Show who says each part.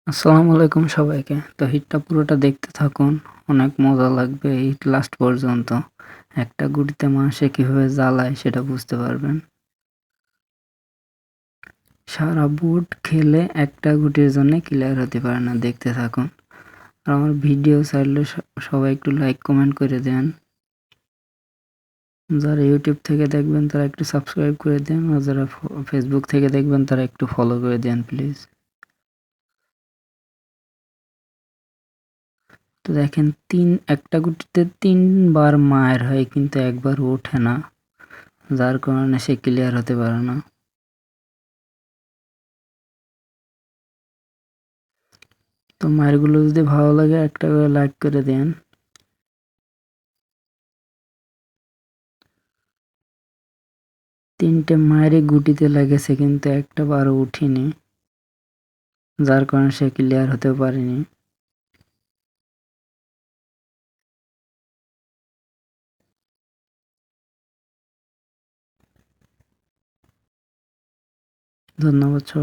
Speaker 1: আসসালামু আলাইকুম সবাইকে। তো হিটটা পুরোটা দেখতে থাকুন। অনেক মজা লাগবে হিট লাস্ট পর্যন্ত। একটা গুটিতে মানুষে কিভাবে জ্বালায় সেটা বুঝতে পারবেন। সারা বুট খেলে একটা গুটির জন্য ক্লিয়ার হতে পারে না। দেখতে থাকুন। আর আমার ভিডিও চাইলে সবাই একটু লাইক কমেন্ট করে দেন। যারা ইউটিউব থেকে দেখবেন তারা একটু সাবস্ক্রাইব করে দেন, আর যারা ফেসবুক থেকে দেখবেন তারা একটু ফলো করে দেন প্লিজ। তো দেখেন একটা গুটিতে ৩ বার মার হয় কিন্তু একবার ওঠে না। যার কারণে সে ক্লিয়ার হতে পারে না। তো মায়েরগুলো যদি ভালো লাগে একটা করে লাইক করে দেন। ৩টে মায়েরই গুটিতে লেগেছে কিন্তু একটা বারও উঠিনি, যার কারণে সে ক্লিয়ার হতে পারেনি। ধন্যবাদ সবাই।